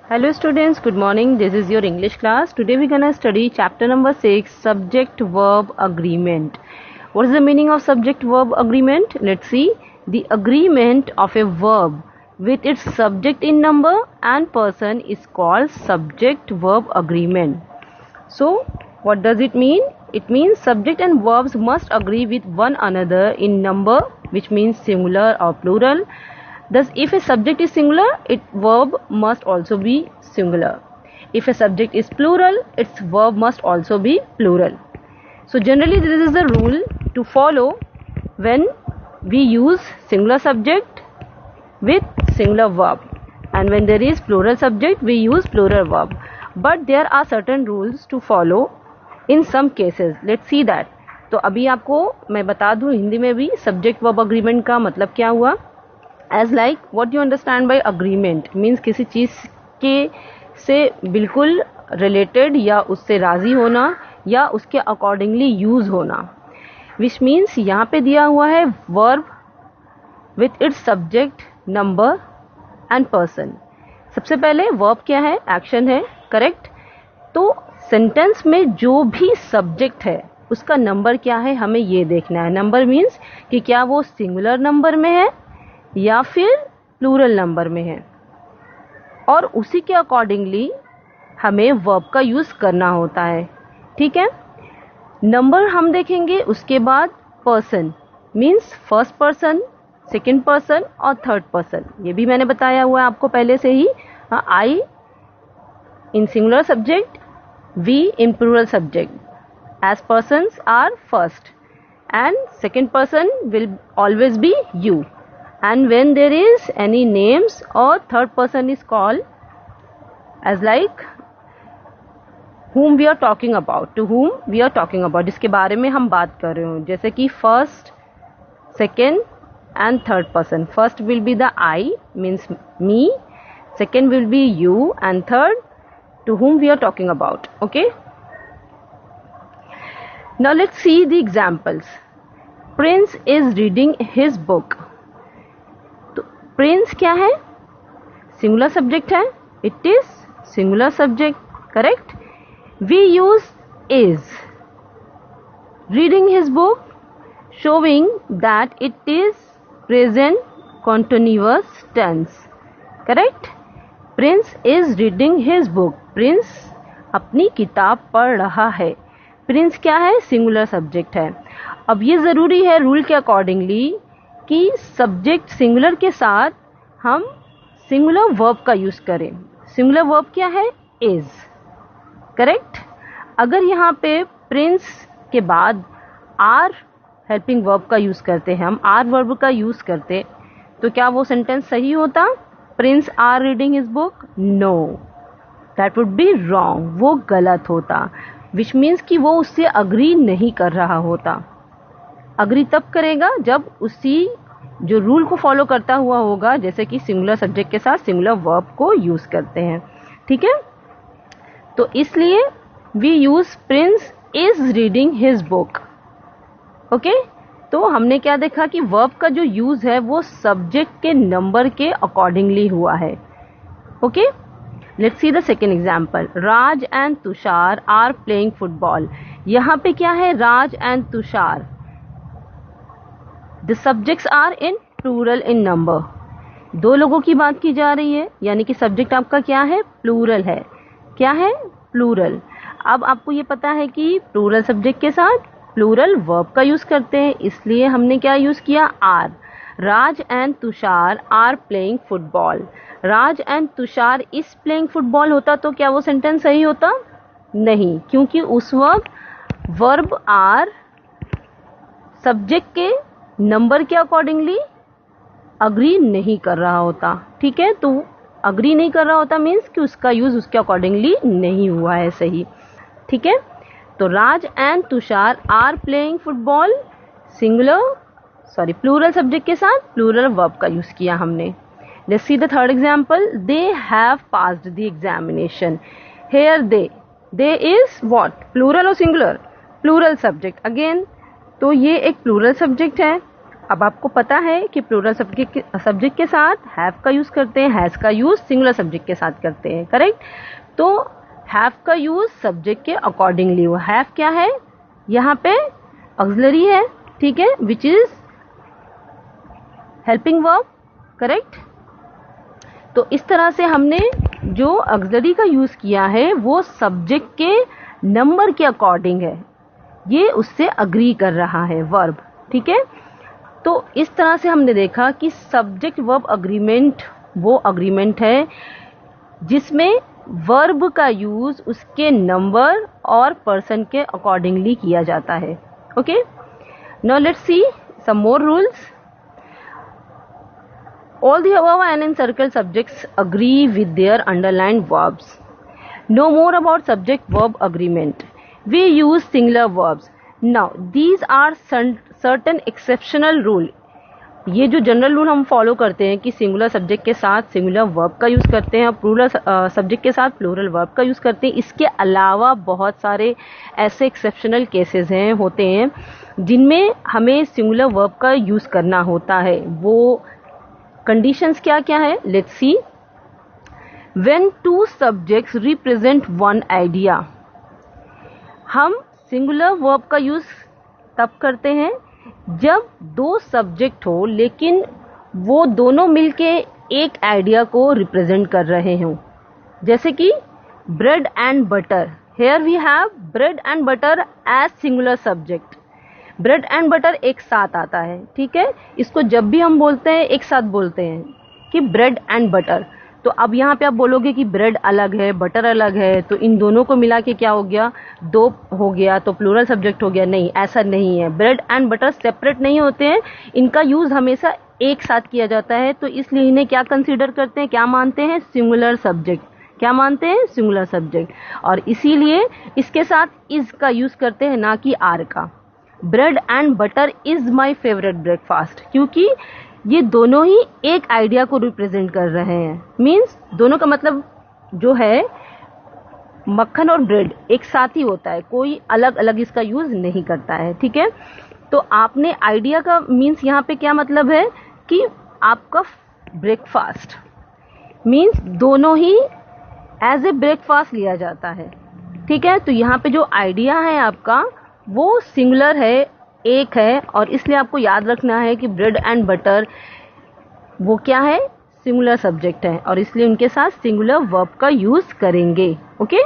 Hello students, good morning. This is your English class. Today we're gonna study chapter number 6, subject verb agreement. What is the meaning of subject verb agreement? Let's see. The agreement of a verb with its subject in number and person is called subject verb agreement. So what does it mean? It means subject and verbs must agree with one another in number, which means singular or plural. Thus, if a subject is singular, its verb must also be singular. If a subject is plural, its verb must also be plural. So, generally this is the rule to follow when we use singular subject with singular verb, and when there is plural subject we use plural verb. But there are certain rules to follow in some cases. Let's see that. तो अभी आपको मैं बता दूं हिंदी में भी subject verb agreement का मतलब क्या हुआ. As like what you understand by agreement means किसी चीज़ के से बिल्कुल related या उससे राज़ी होना या उसके accordingly use होना, which means यहाँ पे दिया हुआ है verb with its subject, number and person. सबसे पहले verb क्या है? Action है, correct? तो sentence में जो भी subject है उसका number क्या है हमें ये देखना है. Number means कि क्या वो singular number में है या फिर प्लूरल नंबर में है, और उसी के अकॉर्डिंगली हमें वर्ब का यूज़ करना होता है. ठीक है, नंबर हम देखेंगे, उसके बाद person means first person, second person और थर्ड पर्सन. ये भी मैंने बताया हुआ है आपको पहले से ही. I in singular subject, we in plural subject, as persons are first and second person will always be you. And when there is any names or third person is called as like whom we are talking about, to whom we are talking about, जिसके बारे में हम बात कर रहे हो, जैसे कि first, second and third person. First will be the I means me, second will be you and third to whom we are talking about. Okay, now let's see the examples. Prince is reading his book. Prince क्या है? Singular subject है. It is singular subject, correct. We use is. Reading his book showing that it is present continuous tense, correct. Prince is reading his book. Prince अपनी किताब पढ़ रहा है. Prince क्या है? सिंगुलर सब्जेक्ट है. अब ये ज़रूरी है रूल के अकॉर्डिंगली कि सब्जेक्ट सिंगुलर के साथ हम सिंगुलर वर्ब का यूज़ करें. सिंगुलर वर्ब क्या है? Is, correct. अगर यहाँ पे प्रिंस के बाद आर हेल्पिंग वर्ब का यूज़ करते हैं, हम आर वर्ब का यूज़ करते, तो क्या वो सेंटेंस सही होता? Prince are reading his book? No, that would be wrong. वो गलत होता, विच मीन्स कि वो उससे अग्री नहीं कर रहा होता. अग्री तब करेगा जब उसी जो रूल को फॉलो करता हुआ होगा, जैसे कि सिंगुलर सब्जेक्ट के साथ सिंगुलर वर्ब को यूज़ करते हैं. ठीक है, तो इसलिए we use prince is reading his book. Okay, तो हमने क्या देखा कि वर्ब का जो यूज़ है वो सब्जेक्ट के नंबर के अकॉर्डिंगली हुआ है. Okay, let's see the second example. Raj and Tushar are playing football. यहाँ पे क्या है? Raj and Tushar. The subjects are in plural in number. दो लोगों की बात की जा रही है, यानी कि सब्जेक्ट आपका क्या है? प्लूरल है. क्या है? प्लूरल. अब आपको ये पता है कि प्लूरल सब्जेक्ट के साथ प्लूरल वर्ब का यूज़ करते हैं, इसलिए हमने क्या यूज़ किया? Are. Raj and Tushar are playing football. Raj and Tushar is playing football होता तो क्या वो सेंटेंस सही होता? नहीं, क्योंकि उस वक्त वर्ब आर सब्जेक्ट के नंबर के अकॉर्डिंगली अग्री नहीं कर रहा होता. ठीक है, तो अग्री नहीं कर रहा होता मीन्स कि उसका यूज़ उसके अकॉर्डिंगली नहीं हुआ है सही. ठीक है, तो Raj and Tushar are playing football, singular plural subject के साथ प्लूरल वर्ब का यूज़ किया हमने. Let's see the third example. They have passed the examination. Here they is what? Plural और सिंगुलर? Plural subject again. तो ये एक प्लूरल सब्जेक्ट है अब आपको पता है कि प्लूरल सब्जेक्ट के साथ हैव का यूज करते हैं, हैज का यूज सिंगुलर सब्जेक्ट के साथ करते हैं, करेक्ट। तो हैव का यूज सब्जेक्ट के अकॉर्डिंगली, वो हैव क्या है यहाँ पे ऑक्सिलरी है, ठीक है, which is helping verb, correct. तो इस तरह से हमने जो ऑक्सिलरी का यूज किया है वो सब्जेक्ट के नंबर के अकॉर्डिंग है, ये उससे अग्री कर रहा है वर्ब, ठीक है। तो इस तरह से हमने देखा कि सब्जेक्ट वर्ब अग्रीमेंट वो अग्रीमेंट है जिसमें वर्ब का यूज उसके नंबर और पर्सन के अकॉर्डिंगली किया जाता है, okay. Now let's see some more rules. All the above and encircled subjects agree with their underlined verbs. Know more about subject-verb agreement. We use singular verbs. Now, these are certain exceptional rule. ये जो general rule हम follow करते हैं कि singular subject के साथ singular verb का use करते हैं और प्लूरल सब्जेक्ट के साथ प्लूरल वर्ब का यूज़ करते हैं, इसके अलावा बहुत सारे ऐसे एक्सेप्शनल केसेस हैं होते हैं जिनमें हमें सिंगुलर वर्ब का यूज़ करना होता है। वो कंडीशंस क्या क्या है, let's see. When two subjects represent one idea, हम सिंगुलर वर्ब का यूज तब करते हैं जब दो सब्जेक्ट हो लेकिन वो दोनों मिलके एक आइडिया को रिप्रेजेंट कर रहे हों, जैसे कि bread and butter. Here we have bread and butter as singular subject. Bread and butter एक साथ आता है, ठीक है, इसको जब भी हम बोलते हैं एक साथ बोलते हैं कि ब्रेड एंड बटर। तो अब यहाँ पे आप बोलोगे कि ब्रेड अलग है बटर अलग है, तो इन दोनों को मिला के क्या हो गया, दो हो गया, तो प्लूरल सब्जेक्ट हो गया। नहीं, ऐसा नहीं है, ब्रेड एंड बटर सेपरेट नहीं होते हैं, इनका यूज हमेशा एक साथ किया जाता है। तो इसलिए इन्हें क्या कंसिडर करते हैं, क्या मानते हैं, सिंगुलर सब्जेक्ट। क्या मानते हैं, सिंगुलर सब्जेक्ट। और इसीलिए इसके साथ इज का यूज करते हैं, ना कि आर का। Bread and butter is my favourite breakfast, क्योंकि ये दोनों ही एक आइडिया को रिप्रेजेंट कर रहे हैं। मीन्स दोनों का मतलब जो है मक्खन और ब्रेड एक साथ ही होता है, कोई अलग अलग इसका यूज नहीं करता है, ठीक है। तो आपने आइडिया का मीन्स यहाँ पे क्या मतलब है कि आपका ब्रेकफास्ट मीन्स दोनों ही एज ए ब्रेकफास्ट लिया जाता है, ठीक है। तो यहाँ पे जो आइडिया है आपका वो सिंगुलर है, एक है, और इसलिए आपको याद रखना है कि ब्रेड एंड बटर वो क्या है, सिंगुलर सब्जेक्ट है, और इसलिए उनके साथ सिंगुलर वर्ब का यूज करेंगे, ओके।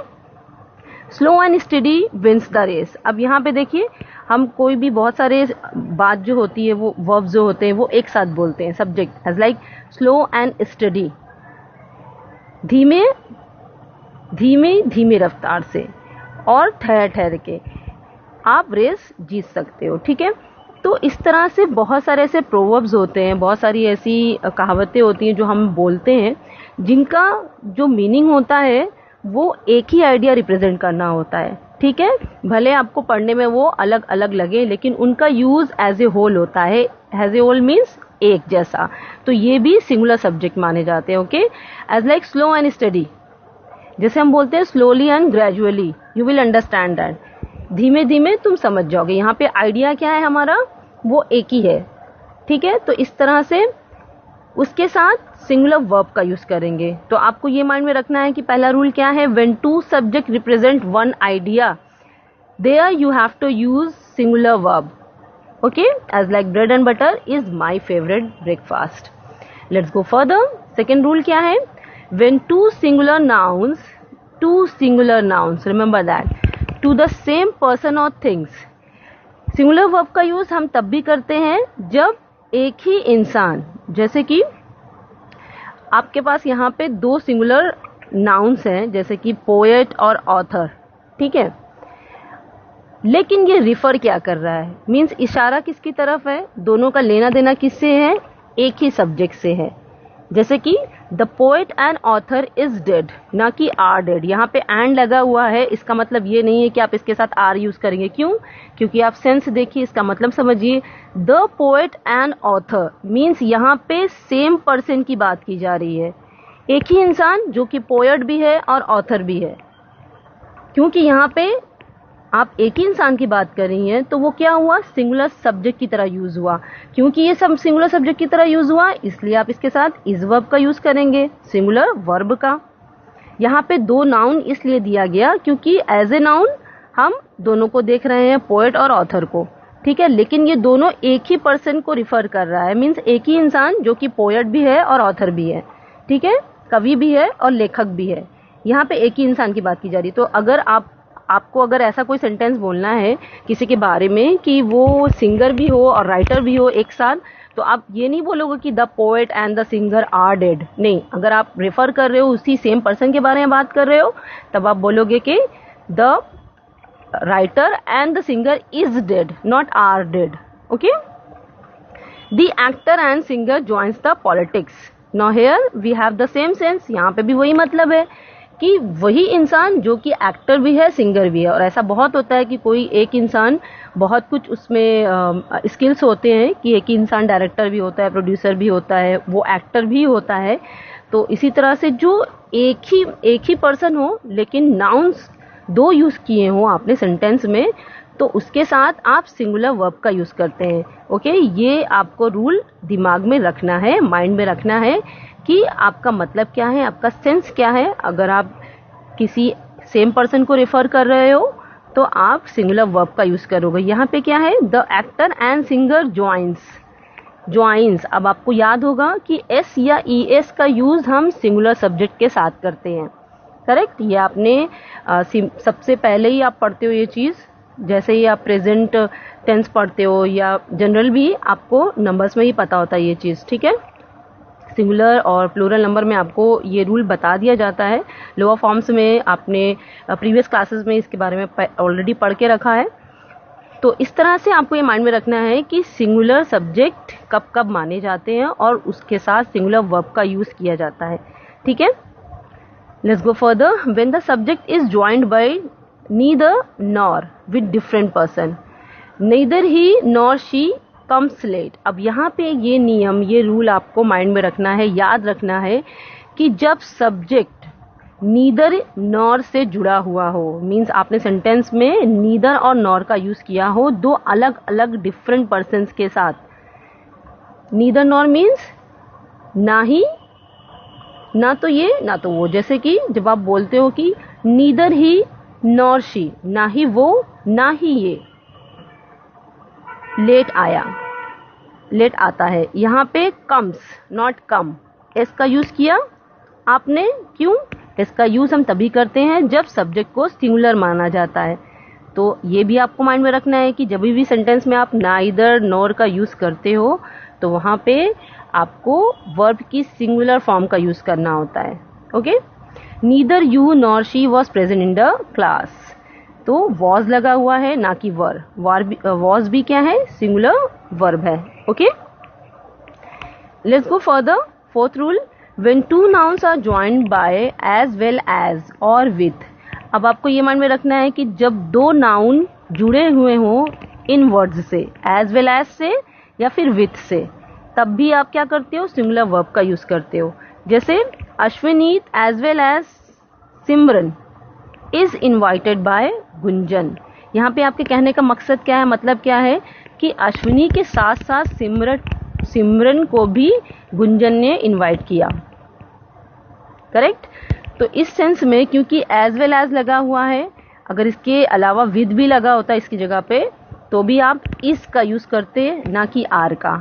Slow and study wins the race. अब यहाँ पे देखिए, हम कोई भी बहुत सारे बात जो होती है वो वर्ब जो होते हैं वो एक साथ बोलते हैं, subject as like slow and study, धीमे धीमे धीमे रफ्तार से और ठहर ठहर के आप रेस जीत सकते हो, ठीक है। तो इस तरह से बहुत सारे ऐसे प्रोवर्ब्स होते हैं, बहुत सारी ऐसी कहावतें होती हैं जो हम बोलते हैं, जिनका जो मीनिंग होता है वो एक ही आइडिया रिप्रेजेंट करना होता है, ठीक है। भले आपको पढ़ने में वो अलग अलग लगे, लेकिन उनका यूज एज ए होल होता है। एज ए होल मीन्स एक जैसा। तो ये भी सिंगुलर सब्जेक्ट माने जाते हैं, okay. As like slow and study, जैसे हम बोलते हैं slowly and gradually you will understand that, धीमे धीमे तुम समझ जाओगे। यहाँ पे आइडिया क्या है हमारा, वो एक ही है, ठीक है। तो इस तरह से उसके साथ सिंगुलर वर्ब का यूज करेंगे। तो आपको ये माइंड में रखना है कि पहला रूल क्या है, when two subject represent one idea there you have to use singular verb, okay. As like bread and butter is my favourite breakfast. Let's go further. Second rule क्या है, when two singular nouns remember that to the same person or things। Singular verb का use हम तब भी करते हैं जब एक ही इंसान, जैसे कि आपके पास यहाँ पे दो सिंगुलर नाउन्स हैं, जैसे कि पोएट और ऑथर, ठीक है, लेकिन ये रिफर क्या कर रहा है, मीन्स इशारा किसकी तरफ है, दोनों का लेना देना किससे है, एक ही सब्जेक्ट से है। जैसे कि the poet and author is dead, ना कि आर डेड। यहाँ पे एंड लगा हुआ है, इसका मतलब ये नहीं है कि आप इसके साथ आर यूज करेंगे। क्यों, क्योंकि आप सेंस देखिए, इसका मतलब समझिए। The poet and author means यहाँ पे सेम पर्सन की बात की जा रही है, एक ही इंसान जो कि पोएट भी है और ऑथर भी है। क्योंकि यहाँ पे आप एक ही इंसान की बात कर रही हैं तो वो क्या हुआ, सिंगुलर सब्जेक्ट की तरह यूज हुआ। क्योंकि ये सब सिंगुलर सब्जेक्ट की तरह यूज हुआ इसलिए आप इसके साथ इज वर्ब का यूज करेंगे, सिंगुलर वर्ब का। यहाँ पे दो नाउन इसलिए दिया गया क्योंकि एज ए नाउन हम दोनों को देख रहे हैं, पोएट और ऑथर को, ठीक है। लेकिन ये दोनों एक ही पर्सन को रिफर कर रहा है, मीन्स एक ही इंसान जो कि पोएट भी है और ऑथर भी है, ठीक है, कवि भी है और लेखक भी है। यहाँ पे एक ही इंसान की बात की जा रही। तो अगर आपको अगर ऐसा कोई सेंटेंस बोलना है किसी के बारे में कि वो सिंगर भी हो और राइटर भी हो एक साथ, तो आप ये नहीं बोलोगे कि the poet and the singer are dead, नहीं। अगर आप रेफर कर रहे हो उसी सेम पर्सन के बारे में बात कर रहे हो तब आप बोलोगे कि the writer and the singer is dead, not are dead, okay. The actor and singer joins the politics. Now here we have the same sense. यहाँ पे भी वही मतलब है कि वही इंसान जो कि एक्टर भी है, सिंगर भी है। और ऐसा बहुत होता है कि कोई एक इंसान बहुत कुछ उसमें स्किल्स होते हैं कि एक ही इंसान डायरेक्टर भी होता है, प्रोड्यूसर भी होता है, वो एक्टर भी होता है। तो इसी तरह से जो एक ही पर्सन हो लेकिन नाउन्स दो यूज किए हो आपने सेंटेंस में, तो उसके साथ आप सिंगुलर वर्ब का यूज करते हैं, ओके। ये आपको रूल दिमाग में रखना है, माइंड में रखना है कि आपका मतलब क्या है, आपका सेंस क्या है। अगर आप किसी सेम पर्सन को रेफर कर रहे हो तो आप सिंगुलर वर्ब का यूज करोगे। यहाँ पे क्या है, the actor and singer joins. अब आपको याद होगा कि एस या ई एस का यूज हम सिंगुलर सब्जेक्ट के साथ करते हैं, करेक्ट। ये आपने सबसे पहले ही आप पढ़ते हो ये चीज, जैसे ही आप प्रेजेंट टेंस पढ़ते हो या जनरल भी आपको नंबर्स में ही पता होता है ये चीज, ठीक है। सिंगुलर और प्लूरल नंबर में आपको ये रूल बता दिया जाता है। लोअर फॉर्म्स में आपने प्रीवियस क्लासेस में इसके बारे में ऑलरेडी पढ़ के रखा है। तो इस तरह से आपको ये माइंड में रखना है कि सिंगुलर सब्जेक्ट कब कब माने जाते हैं और उसके साथ सिंगुलर वर्ब का यूज किया जाता है, ठीक है। Let's go further. When the subject is joined by neither nor with different person, neither he nor she comes late. अब यहाँ पे ये नियम, ये रूल आपको माइंड में रखना है, याद रखना है कि जब सब्जेक्ट नीदर नॉर से जुड़ा हुआ हो, मीन्स आपने सेंटेंस में नीदर और नॉर का यूज किया हो दो अलग अलग डिफरेंट पर्सन्स के साथ। नीदर नॉर मीन्स ना ही, ना तो ये ना तो वो। जैसे कि जब आप बोलते हो कि नीदर ही नॉर शी, ना ही वो ना ही ये लेट आया, लेट आता है। यहाँ पे कम्स नॉट कम, एस का यूज किया आपने, क्यों? इसका यूज हम तभी करते हैं जब सब्जेक्ट को सिंगुलर माना जाता है। तो ये भी आपको माइंड में रखना है कि जब भी सेंटेंस में आप नाइदर नॉर का यूज करते हो तो वहां पे आपको वर्ब की सिंगुलर फॉर्म का यूज करना होता है, okay. Neither you nor she was present in the class, तो वॉज लगा हुआ है ना कि वर। वॉज भी क्या है, सिंगुलर वर्ब है, okay. Let's go further. Fourth rule, when two nouns are joined by as well as और विथ। अब आपको ये माइंड में रखना है कि जब दो नाउन जुड़े हुए हों इन वर्ड्स से, एज वेल एज से या फिर विथ से, तब भी आप क्या करते हो, सिंगुलर वर्ब का यूज करते हो। जैसे Ashwinit as well as Simran is invited by Gunjan. यहाँ पे आपके कहने का मकसद क्या है, मतलब क्या है कि अश्विनी के साथ साथ सिमरन को भी गुंजन ने इनवाइट किया, करेक्ट। तो इस सेंस में क्योंकि एज वेल एज लगा हुआ है, अगर इसके अलावा विद भी लगा होता है इसकी जगह पे तो भी आप इस का यूज करते ना कि आर का,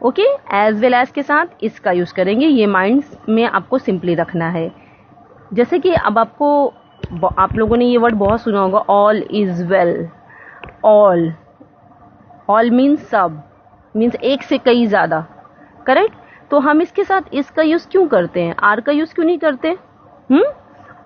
ओके। एज वेल एज के साथ इसका यूज करेंगे, ये माइंड में आपको सिंपली रखना है। जैसे कि अब आप लोगों ने ये वर्ड बहुत सुना होगा, all is well. All means सब, मीन्स एक से कई ज्यादा, करेक्ट। तो हम इसके साथ इसका यूज क्यों करते हैं, आर का यूज क्यों नहीं करते?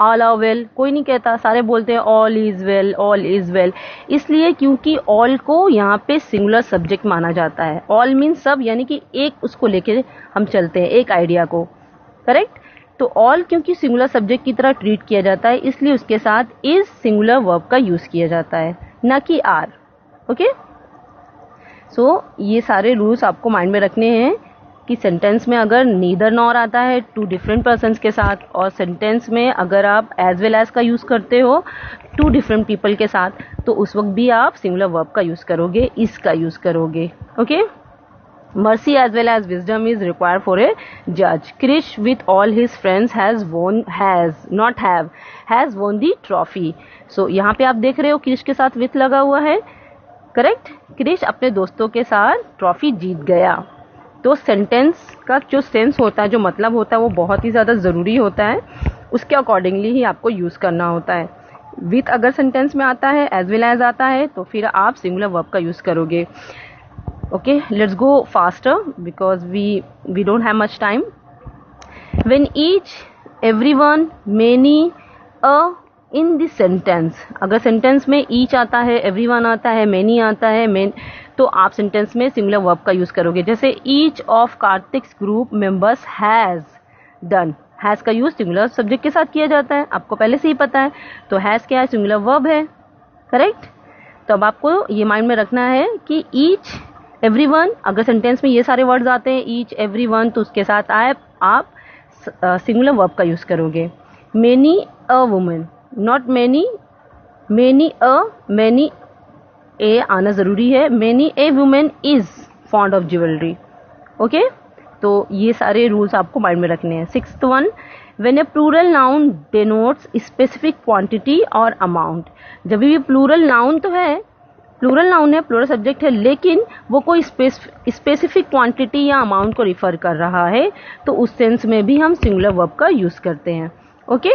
ऑल आर वेल कोई नहीं कहता, सारे बोलते हैं all is well, all is well. इसलिए क्योंकि ऑल को यहाँ पे सिंगुलर सब्जेक्ट माना जाता है। ऑल मीन्स सब, यानी कि एक उसको लेके हम चलते हैं, एक आइडिया को, करेक्ट। तो ऑल क्योंकि सिंगुलर सब्जेक्ट की तरह ट्रीट किया जाता है इसलिए उसके साथ इज सिंगुलर वर्ब का यूज किया जाता है, ना कि आर, ओके। सो ये सारे रूल्स आपको माइंड में रखने हैं कि सेंटेंस में अगर नीदर नॉर आता है टू डिफरेंट पर्सन्स के साथ, और सेंटेंस में अगर आप एज वेल एज का यूज़ करते हो टू डिफरेंट पीपल के साथ, तो उस वक्त भी आप सिंगुलर वर्ब का यूज़ करोगे, इज का यूज़ करोगे। Okay, mercy as well as wisdom is required for a judge. Krish with all his friends has won the trophy. So यहाँ पे आप देख रहे हो क्रिश के साथ विथ लगा हुआ है, करेक्ट। क्रिश अपने दोस्तों के साथ ट्रॉफी जीत गया। तो सेंटेंस का जो सेंस होता है, जो मतलब होता है, वो बहुत ही ज़्यादा ज़रूरी होता है, उसके अकॉर्डिंगली ही आपको यूज़ करना होता है। विथ अगर सेंटेंस में आता है, एज वेल एज आता है, तो फिर आप सिंगुलर वर्ब का यूज़ करोगे। Okay, let's go faster because we don't have much time. When each, everyone, many, a in the sentence, अगर सेंटेंस में each आता है, everyone आता है, many आता है, तो आप सेंटेंस में सिंगुलर वर्ब का यूज़ करोगे। जैसे each of Karthik's group members has done, has का यूज़ सिंगुलर सब्जेक्ट के साथ किया जाता है, आपको पहले से ही पता है। तो हैज़ क्या है, सिंगुलर वर्ब है, करेक्ट। तो अब आपको ये माइंड में रखना है कि ईच, एवरीवन, अगर सेंटेंस में ये सारे वर्ड्स आते हैं ईच, एवरीवन, तो उसके साथ आप सिंगुलर वर्ब का यूज़ करोगे। Many a woman, not many, many a, many ए आना ज़रूरी है। Many A women is fond of jewellery. Okay, तो ये सारे रूल्स आपको माइंड में रखने हैं। 6th one, when a plural noun denotes specific quantity और अमाउंट। जब भी प्लूरल नाउन तो है, प्लूरल नाउन है, प्लूरल सब्जेक्ट है, लेकिन वो कोई स्पेसिफिक क्वांटिटी या अमाउंट को रिफर कर रहा है, तो उस सेंस में भी हम सिंगुलर वर्ब का यूज़ करते हैं। Okay,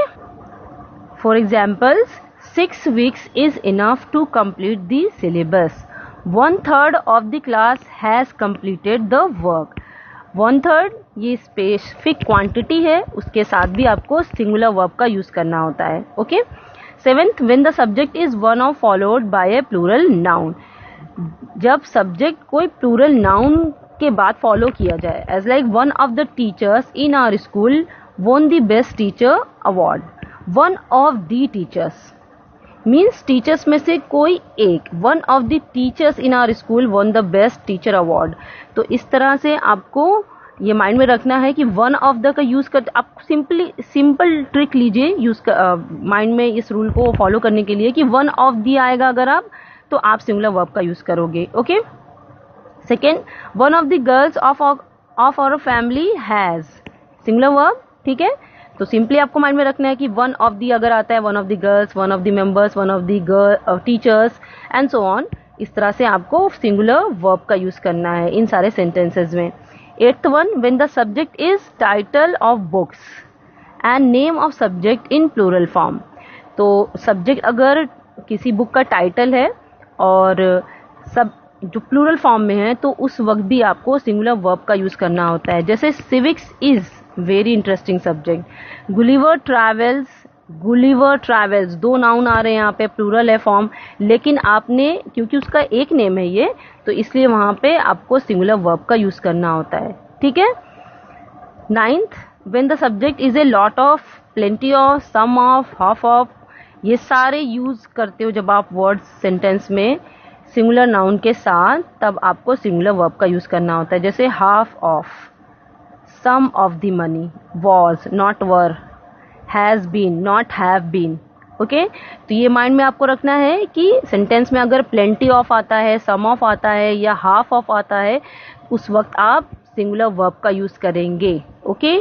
for examples, 6 weeks is enough to complete the syllabus. 1/3 of the class has completed the work. 1/3 ये स्पेसिफिक क्वांटिटी है, उसके साथ भी आपको सिंगुलर वर्ब का यूज़ करना होता है। Okay, 7th, when the subject is one of followed by a plural noun। जब सब्जेक्ट कोई प्लूरल नाउन के बाद फॉलो किया जाए, as like one of the teachers in our school won the best teacher award. One of the teachers means teachers में से कोई एक, one of the teachers in our school won the best teacher award. तो इस तरह से आपको ये माइंड में रखना है कि वन ऑफ द का यूज़ कर, आप सिंपल ट्रिक लीजिए यूज़ माइंड में इस रूल को फॉलो करने के लिए कि वन ऑफ दी आएगा अगर आप, तो आप सिंगुलर वर्ब का यूज़ करोगे। Okay, second, one of the girls of our family has, singular verb, ठीक है। तो सिंपली आपको माइंड में रखना है कि वन ऑफ दी अगर आता है, one of the girls, one of the members, one of the teachers and so on, इस तरह से आपको सिंगुलर वर्ब का यूज़ करना है इन सारे सेंटेंसेज में। 8th one, when the subject is title of books and name of subject in plural form। तो सब्जेक्ट अगर किसी बुक का टाइटल है और सब जो प्लूरल फॉर्म में है, तो उस वक्त भी आपको सिंगुलर वर्ब का यूज़ करना होता है। जैसे civics is very interesting subject. Gulliver travels, दो नाउन आ रहे हैं यहाँ पे, प्लूरल है फॉर्म, लेकिन आपने क्योंकि उसका एक नेम है ये, तो इसलिए वहाँ पे आपको सिंगुलर वर्ब का यूज़ करना होता है, ठीक है। 9th, when the subject is a lot of, plenty of, some of, half of, ये सारे यूज़ करते हो जब आप वर्ड्स सेंटेंस में सिंगुलर नाउन के साथ, तब आपको सिंगुलर वर्ब का यूज़ करना होता है। जैसे half of, some of the money, was not were, has been not have been. Okay, तो ये माइंड में आपको रखना है कि सेंटेंस में अगर प्लेंटी ऑफ आता है, सम ऑफ आता है या हाफ ऑफ आता है, उस वक्त आप सिंगुलर वर्ब का यूज़ करेंगे। Okay,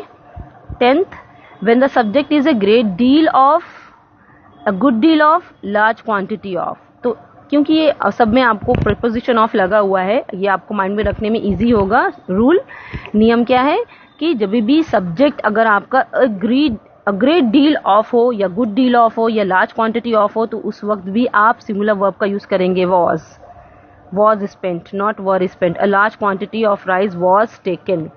10th, when the subject is a great deal of, a good deal of, large quantity of. तो क्योंकि ये सब में आपको प्रीपोजिशन ऑफ लगा हुआ है, ये आपको माइंड में रखने में इजी होगा। रूल, नियम क्या है कि जब भी सब्जेक्ट अगर आपका अ ग्रेट डील ऑफ हो या गुड डील ऑफ हो या लार्ज क्वांटिटी ऑफ हो, तो उस वक्त भी आप सिंगुलर वर्ब का यूज़ करेंगे। Was spent, not were spent. A large quantity of rice was taken.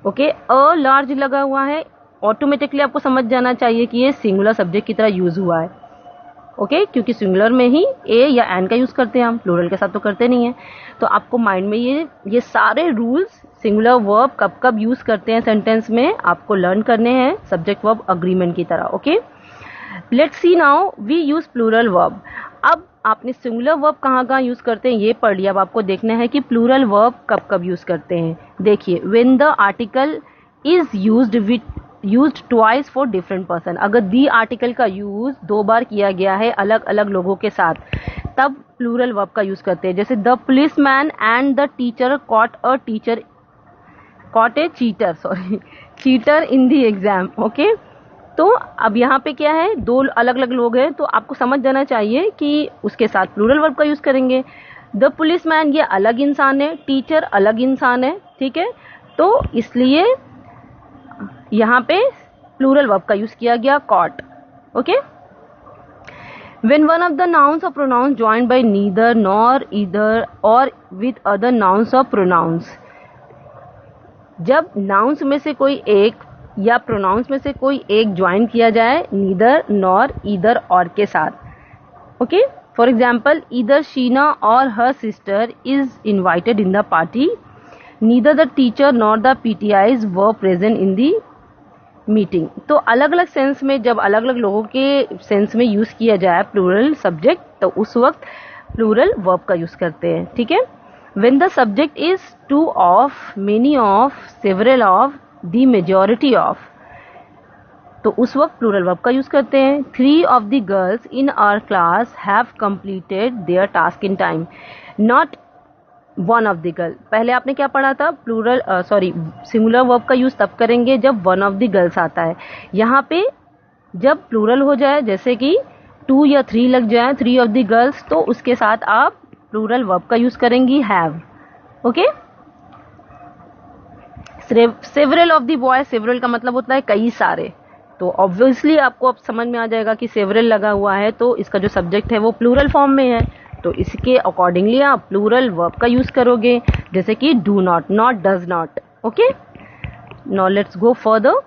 Okay, a large लगा हुआ है, ऑटोमेटिकली आपको समझ जाना चाहिए कि ये सिंगुलर सब्जेक्ट की तरह यूज़ हुआ है। ओके, क्योंकि सिंगुलर में ही ए या एन का यूज़ करते हैं हम, प्लूरल के साथ तो करते नहीं हैं। तो आपको माइंड में ये सारे रूल्स, सिंगुलर वर्ब कब कब यूज़ करते हैं सेंटेंस में, आपको लर्न करने हैं सब्जेक्ट वर्ब अग्रीमेंट की तरह। Okay, let's see now we use plural verb. अब आपने सिंगुलर वर्ब कहाँ कहाँ यूज करते हैं ये पढ़ लिया। अब आपको देखना है कि प्लूरल वर्ब कब कब यूज करते हैं। देखिए, when the article is used twice for different person, अगर दी आर्टिकल का यूज 2 बार किया गया है अलग अलग लोगों के साथ, तब प्लूरल वर्ब का यूज करते हैं। जैसे the policeman and the teacher caught a cheater in the exam. Okay, तो अब यहाँ पे क्या है, 2 अलग अलग लोग हैं, तो आपको समझ जाना चाहिए कि उसके साथ प्लूरल वर्ब का यूज करेंगे। द पुलिसमैन ये अलग इंसान है, टीचर अलग इंसान है, ठीक है, तो इसलिए यहाँ पे प्लूरल वर्ब का यूज किया गया, caught. Okay, when one of the nouns or pronouns joined by neither nor either or with other nouns or pronouns, जब नाउन्स में से कोई एक या प्रोनाउंस में से कोई एक ज्वाइन किया जाए नीदर नॉर ईदर और के साथ। Okay, for example, either Sheena और her sister is invited in the party, neither the teacher nor the PTIs were present in the meeting. तो अलग अलग सेंस में, जब अलग अलग लोगों के सेंस में यूज किया जाए प्लूरल सब्जेक्ट, तो उस वक्त प्लूरल वर्ब का यूज करते हैं, ठीक है। When the subject is two of, many of, several of, the majority of, तो उस वक्त प्लूरल वर्ब का यूज करते हैं। 3 of the girls in our class have completed their task in time, not 1 of the girl। पहले आपने क्या पढ़ा था, सिंगुलर वर्ब का यूज तब करेंगे जब 1 of the girls आता है। यहाँ पे जब प्लूरल हो जाए, जैसे कि 2 या 3 लग जाए, 3 of the girls, तो उसके साथ आप प्लूरल वर्ब का यूज करेंगी, have. Okay, several of the boy, several का मतलब होता है कई सारे, तो ऑब्वियसली आपको अब समझ में आ जाएगा कि सेवरल लगा हुआ है तो इसका जो सब्जेक्ट है वो प्लूरल फॉर्म में है, तो इसके अकॉर्डिंगली आप प्लूरल वर्ब का यूज करोगे, जैसे कि do not, not, does not. Okay, now let's go further.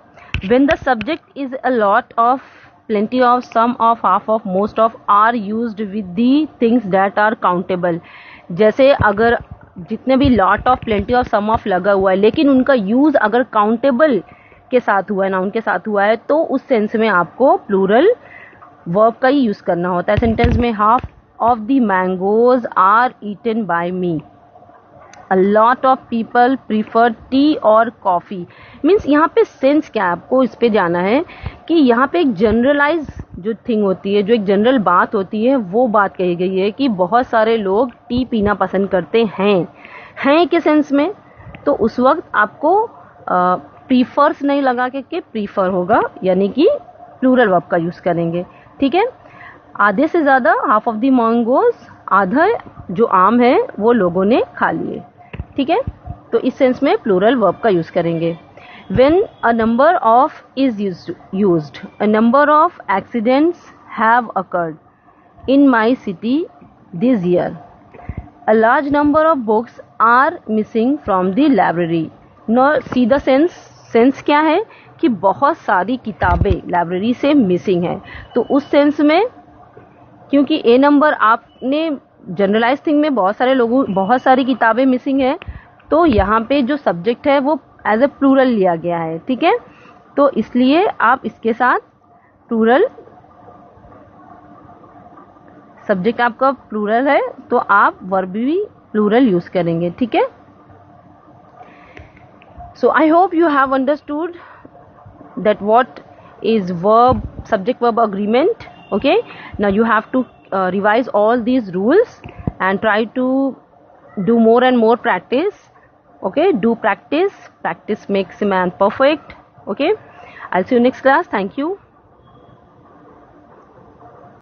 When the subject is a lot of, plenty of, some of, half of, most of are used with the things that are countable। जैसे अगर जितने भी lot of, plenty of, some of लगा हुआ है, लेकिन उनका use अगर countable के साथ हुआ है, नाउन के साथ हुआ है, तो उस सेंस में आपको प्लूरल वर्ब का ही यूज करना होता है। सेंटेंस में half of the mangoes are eaten by me, a lot of people prefer tea और coffee। मीन्स यहाँ पे सेंस क्या है, आपको इस पे जाना है कि यहाँ पे एक जनरलाइज जो थिंग होती है, जो एक जनरल बात होती है, वो बात कही गई है कि बहुत सारे लोग टी पीना पसंद करते हैं के सेंस में, तो उस वक्त आपको प्रीफर्स नहीं लगा के प्रीफर होगा, यानी कि प्लूरल वर्ब का यूज करेंगे, ठीक है। आधे से ज्यादा, हाफ ऑफ द मैंगोज, आधा जो आम है वो लोगों ने खा लिए, ठीक है, तो इस सेंस में प्लूरल वर्ब का यूज करेंगे। When a number of is used, a number of accidents have occurred in my city this year, a large number of books are missing from the library। Now see the sense क्या है कि बहुत सारी किताबें library से missing है, तो उस सेंस में क्योंकि ए नंबर आपने जनरलाइज थिंग में बहुत सारी किताबें मिसिंग है, तो यहाँ पे जो सब्जेक्ट है वो एज ए प्लूरल लिया गया है, ठीक है, तो इसलिए आप इसके साथ प्लूरल, सब्जेक्ट आपका प्लूरल है तो आप वर्ब भी प्लूरल यूज करेंगे, ठीक है। So I hope you have understood that what is verb, subject verb agreement. Okay, now you have to revise all these rules and try to do more and more practice। Okay, do practice makes a man perfect। Okay, I'll see you next class. Thank you.